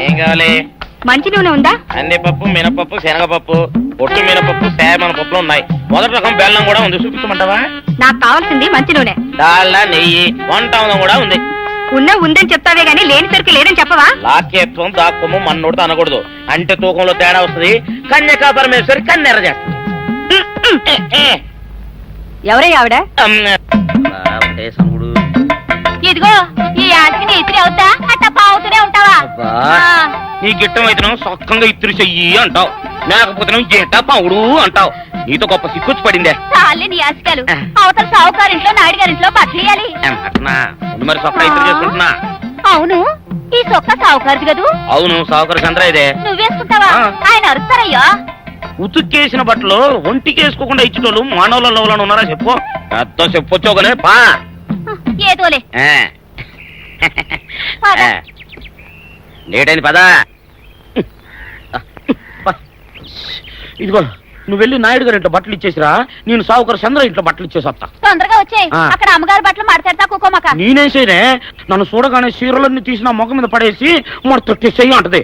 ఏం కావాలి? మంచి నూనె ఉందా? కందిపప్పు, మినపప్పు, శనగపప్పు, పొట్టు మినపప్పు, సేమన పప్పులు ఉన్నాయి. మొదటి రకం బెల్లం కూడా ఉంది, చూపించమంటావా? నాకు కావాల్సింది మంచి నూనె. డాల్డా, నెయ్యి, వంట కూడా ఉంది. ఉందని చెప్తావే గానీ లేని సరికి లేదని చెప్పవా? లాక్యత్వం దాక్కుము మన్నోడితో అనకూడదు, అంటే తూకంలో తేడా వస్తుంది. కన్యకా పరమేశ్వరి కన్నెర చేస్తుంది. ఎవరై ఆవిడ? సముడు ఇదిగో ఈ ఆటకి ఇస్త్రీ అవుతా అట్ట పావుతూనే ఉంటావా? నీ గిట్టం అయితే సొక్కంగా ఇత్తురు చెయ్యి అంటావు, లేకపోతే గిట్ట పావుడు అంటావు. నీతో గొప్ప సిక్కుచ్చి పడిందే. చాలే నీ ఆశకాలు. అవతల సావుకారింట్లో నాయుడు గారింట్లో బట్టలేయాలి. మరి సొక్క ఇత్తురు చేసుకుంటున్నా. అవును, ఈ సొక్క సావుకారిది కదూ? అవును, సావుకారు చంద్ర ఇదే. నువ్వేసుకుంటావా? ఆయన అరుస్తారయ్యా. ఉతుక్కేసిన బట్టలు ఒంటికేసుకోకుండా ఇచ్చేటోళ్ళు మానవులలో ఉన్నారా చెప్పు? పెద్ద చెప్పొచ్చోగనే పా. ఏదోలే లేటైంది పదా. ఇదిగో నువ్వు వెళ్ళి నాయుడు గారి ఇంట్లో బట్టలు ఇచ్చేసిరా, నేను సావుకారు చంద్ర ఇంట్లో బట్టలు ఇచ్చేసి వస్తా. తొందరగా వచ్చే. అక్కడ అమ్మగారి బట్టలు మాడతాడతా కుకోమక. నేనేం చేయనే, నన్ను చూడగానే చీరలన్నీ తీసిన మొఖం మీద పడేసి మొట్టెట్టేసేయి అంటది.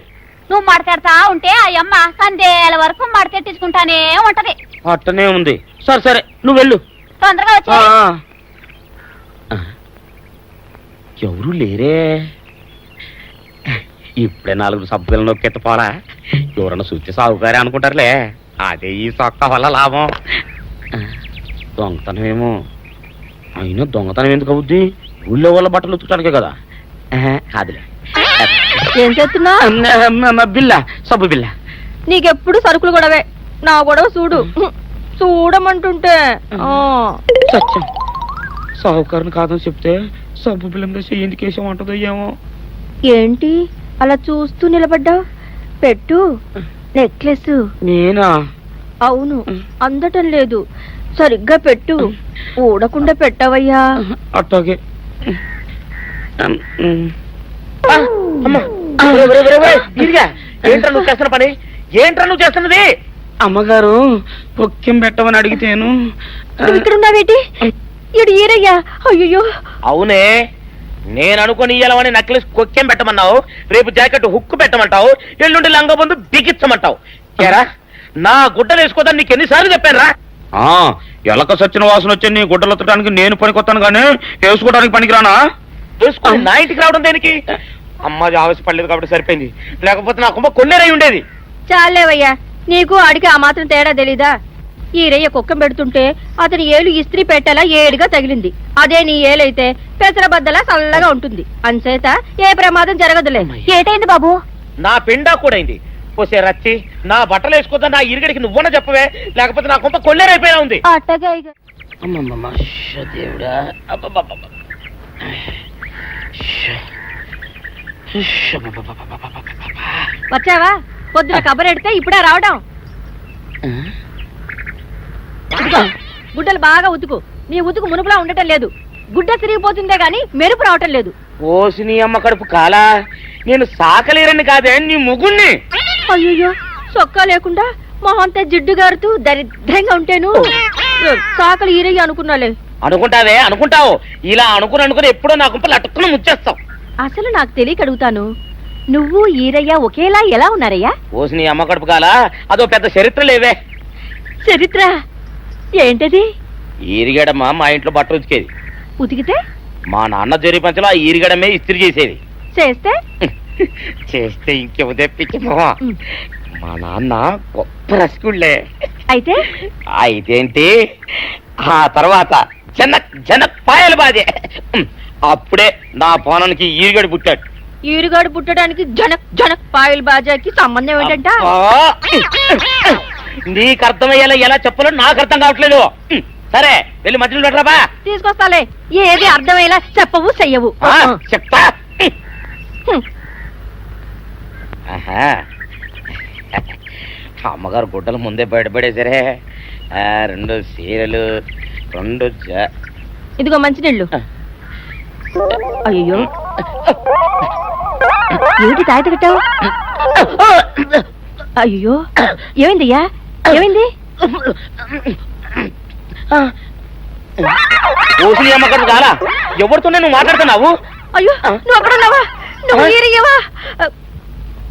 నువ్వు మాడతాడతా ఉంటే ఆ అమ్మ సందేల వరకు మడతెట్టించుకుంటానే ఉంటది. అట్టనే ఉంది. సరే సరే నువ్వు వెళ్ళు. తొందరగా వచ్చే. ఎవరు లేరే, ఇప్పుడే 4 సబ్బులు నొక్కెత్త పోరా. ఎవరన్నా చూస్తే సాగుకారే అనుకుంటారులే. అదే ఈ సొక్క వల్ల లాభం. దొంగతనం ఏమో, అయినా దొంగతనం ఎందుకు అవుద్ది? ఊళ్ళో వాళ్ళ బట్టలు ఉతుకడానికే కదా. కాదులే. ఏం చేస్తున్నా? బిల్ల, సబ్బు బిల్ల. నీకెప్పుడు సరుకులు గొడవే. నా గొడవ చూడు. చూడమంటుంటే సత్యం, సాహుకారుని కాదని చెప్తే సబ్బు బిల్లం దశ ఎందుకు వేసామంటుందో ఏమో. ఏంటి అలా చూస్తూ నిలబడ్డావు? పెట్టు. నెక్లెస్. నేనా? అవును, అందటం లేదు. సరిగ్గా పెట్టు. ఊడకుండా పెట్టవయ్యా. అట్టాగే. ఏంట్రా నువ్వు చేస్తున్న పని? ఏంట్రా నువ్వు చేస్తున్నది? అమ్మగారు పొక్కెం పెట్టమని అడిగితేను. ఇక్కడున్నావేటి? ఇడు ఈరయ్యా. అయ్యో. అవునే, నేను అనుకుని ఇయ్యాలని నక్లెస్ కొక్కెం పెట్టమన్నావు, రేపు జాకెట్ హుక్కు పెట్టమంటావు, ఎల్లుండి లంగబందు బిగించమంటావు. ఏరా, నా గుడ్డలు వేసుకోదాన్ని నీకు ఎన్నిసార్లు చెప్పాను రా? ఎలక సచ్చిన వాసన వచ్చి నీ గుడ్డలు ఎత్తడానికి నేను పనికొత్తాను కానీ వేసుకోవడానికి పనికిరానా? వేసుకుని నా ఇంటికి రావడం దేనికి? అమ్మాది ఆవేశపడలేదు కాబట్టి సరిపోయింది, లేకపోతే నా కుమ్మ కొన్నేరై ఉండేది. చాలేవయ్యా, నీకు అడిగి ఆ మాత్రం తేడా తెలీదా? ఈరయ్య కుక్కం పెడుతుంటే అతని ఏలు ఇస్త్రీ పెట్టేలా ఏడుగా తగిలింది. అదే నీ ఏలైతే పెసరబద్దలా చల్లగా ఉంటుంది. అంచేత ఏ ప్రమాదం జరగదులే. ఏటైంది బాబు? నా పిండా కూడా అయింది. పోసే రచ్చి, నా బట్టలు వేసుకోద్దా నా ఇరుగడికి నువ్వన చెప్పవే, లేకపోతే నా కొంత కొల్లేరైపోయినా ఉంది. వచ్చావా? పొద్దున కబరెడితే ఇప్పుడే రావడం. గుడ్డలు బాగా ఉతుకు. నీ ఉతుకు మునుపులా ఉండటం లేదు. గుడ్డ తిరిగిపోతుందే గాని మెరుపు రావటం లేదు. ఓసి నీ అమ్మ కడుపు కాలా, నేను సాకలేరని కాదే నీ ముగుణ్ణి. అయ్యో, సొక్కా లేకుండా మొహంతా జిడ్డు గారుతూ దరిద్రంగా ఉంటేను సాకలు ఈరయ్య అనుకున్నాలే. అనుకుంటావే, అనుకుంటావు. ఇలా అనుకుని ఎప్పుడో నా గుంపలు అటుక్కుని ముచ్చేస్తావు. అసలు నాకు తెలియక అడుగుతాను, నువ్వు ఈరయ్య ఒకేలా ఎలా ఉన్నారయ్యా? ఓసి నీ అమ్మ కడుపు కాలా, అదో పెద్ద చరిత్ర లేవే. చరిత్ర ఏంటది? ఈరిగడమ్మ మా ఇంట్లో బట్టలు ఉతికేది. ఉతికితే మా నాన్న జరి పంచలో ఆ ఈరిగడమే ఇస్త్రీ చేసేది. చేస్తే చేస్తే ఇంకేమో తెప్పించి మా నాన్న గొప్ప రసికుళ్ళే. అయితే అయితేంటి, ఆ తర్వాత జనక్ పాయలు బాధే. అప్పుడే నా పోనానికి ఈరిగడు పుట్టాడు. ఈరుగాడు పుట్టడానికి జనక్ పాయల్ బాజాకి సంబంధం ఏంటంట? నీకు అర్థమయ్యేలా ఎలా చెప్పాలో నాకు అర్థం కావట్లేదు. సరే వెళ్ళి మధ్యలో పెట్టరాబా. తీసుకొస్తాలే. ఏది అర్థమయ్యేలా చెప్పవు చెయ్యవు. చెప్తా. అమ్మగారు గుడ్డలు ముందే బయటపడేసరే. 2 చీరలు, 2 ఇదిగో మంచినీళ్ళు. అయ్యో, ఏమిటి తాయిత కట్టావు? అయ్యో, ఏమైందయ్యా? ఏమైంది? ఓసిలి అమ్మగారు చాలా ఎవరితోనే నువ్వు మాట్లాడుతున్నావు? అయ్యో, నువ్వు అక్కడున్నావా? నువ్వు ఈరయ్యవా?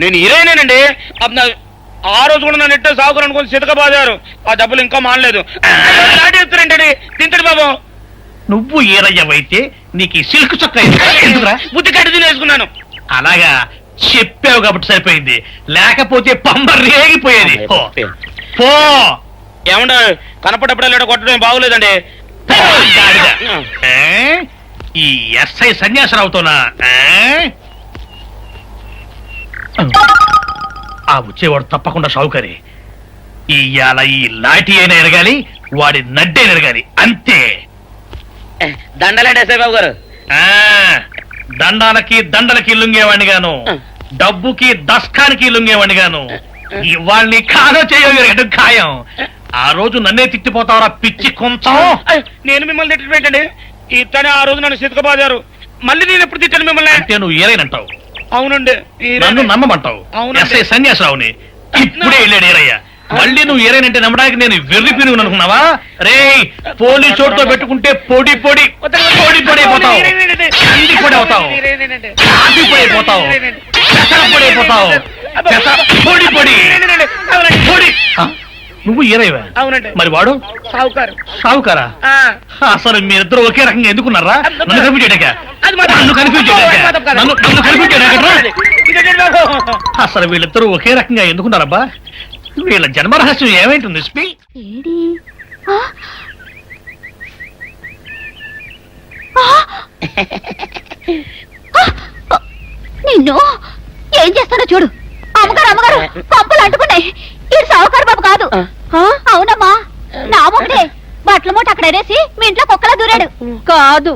నేను హీరోయినేనండి ఆ రోజు కూడా నన్ను ఎట్టో సాగుకుని అనుకుని సితకబాదారు. ఆ డబ్బులు ఇంకా మానలేదు. లాటేస్తారంటండి. తింటాడు బాబు. నువ్వు ఏరయ్యవైతే నీకు ఈ సిల్క్ చొక్క ఎందుకురా? బుద్ధి కట్టి తినేసుకున్నాను. అలాగా చెప్పావు కాబట్టి సరిపోయింది, లేకపోతే పంబ రేగిపోయేది. పో. పో. ఏమన్నా కనపడప్పుడే కొట్టడం బాగోలేదండి. గాడిద. ఈ ఎస్ఐ సన్యాసరావుతోనా? ఆ వచ్చేవాడు తప్పకుండా షౌకరి. ఇవాళ ఈ లాఠీ అయినా ఎరగాలి, వాడి నడ్డే ఎరగాలి, అంతే. దండలేండి ఎస్ఐ బాబు గారు. దండాలకి దండలకి లొంగేవాడిని గాను, డబ్బుకి దస్కానికి లొంగేవాడిని గాను. వాళ్ళని కాదో చేయడం ఖాయం. ఆ రోజు నన్నే తిట్టిపోతావరా పిచ్చి కొంచెం. నేను మిమ్మల్ని తిట్టడం ఏంటండి? ఇతనే ఆ రోజు నన్ను సితకబాదారు. మళ్ళీ నేను ఎప్పుడు తిట్టాను మిమ్మల్ని? అంటే నువ్వు ఏరైనంటావు, అవునండి. నన్ను నమ్మమంటావు. ఎస్ఐ సన్యాసరావుని ఇప్పుడే వెళ్ళాడు ఏరయ్య. మళ్ళీ నువ్వు ఏరైనంటే నమ్మడానికి నేను వెర్రి పిరుగు అనుకున్నావా? రే, పోలీస్ చోటుతో పెట్టుకుంటే పొడి పొడి పొడి పొడి అయిపోతావు, కంది పొడి అవుతావు, కాఫీ పొడి అయిపోతావు, పెసర పొడి అయిపోతావు, పొడి పొడి పొడి. నువ్వు ఏరైవా? అవునండి. మరి వాడు సావుకారు. సావుకారా? అసలు మీరిద్దరు ఒకే రకంగా ఎందుకున్నారా? నన్ను కన్ఫ్యూజ్ చేయడాక, నన్ను కన్ఫ్యూజ్ చేయడాక, నన్ను కన్ఫ్యూజ్ చేయడాక. అసలు వీళ్ళిద్దరూ ఒకే రకంగా ఎందుకున్నారబ్బా? వీళ్ళ జన్మ రహస్యం ఏమైంటుంది? ఏడి? ఆ? ఆ! నిన్ను ఏం చేస్తానో చూడు. అమ్మగారు అమ్మగారు, పంపులు అంటుకున్నాయి. ఇది సావుకారు బాబు కాదు. అవునమ్మా, నా మొగుడే. బట్టల మూట అక్కడ ఎరేసి మీ ఇంట్లో కుక్కలా దూరాడు. కాదు,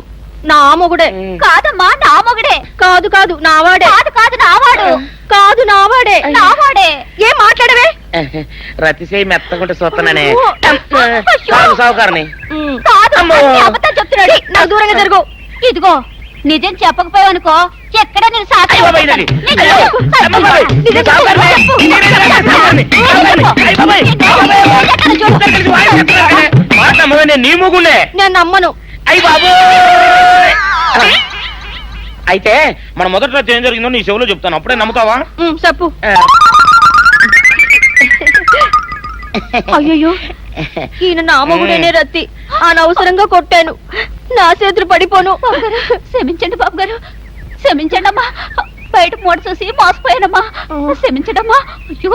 నా మొగుడే. కాదమ్మా, నా మొగుడే. కాదు కాదు, నావాడే. కాదు కాదు, నావాడు. కాదు, నావాడే. నావాడే. ఏం మాట్లాడవే? రతిసేయి మెత్తకుంటే చూస్తున్నానే. అయ్యో. సావుకారని. కాదు, అమ్మో. అన్ని అబద్ధాలు చెప్తున్నాడు. నాకు దూరంగా జరుగు. ఇదిగో, నిజం చెప్పకపోయావనుకో ఎక్కడ నేను సాక్షి అయ్య బాబాయ్, ఇదండి. అమ్మ బాబాయ్, నేను సావుకారని. నేను నీ మూగుండే. నేను నమ్మను. అయ్యి బాబు. అయితే మన మొదటి రాత్రి ఏం జరిగిందో నీ చెవులో చెప్తాను, అప్పుడే నమ్ముతావా? చెప్పు. అయ్యో, ఈయన నా మొగుడేనే రత్తి. అనవసరంగా కొట్టాను. నా చేతులు పడిపోను. క్షమించండి బాబు గారు, క్షమించండి అమ్మా. బయట మూట చూసి మోసపోయానమ్మా, క్షమించండి అమ్మా. అయ్యో.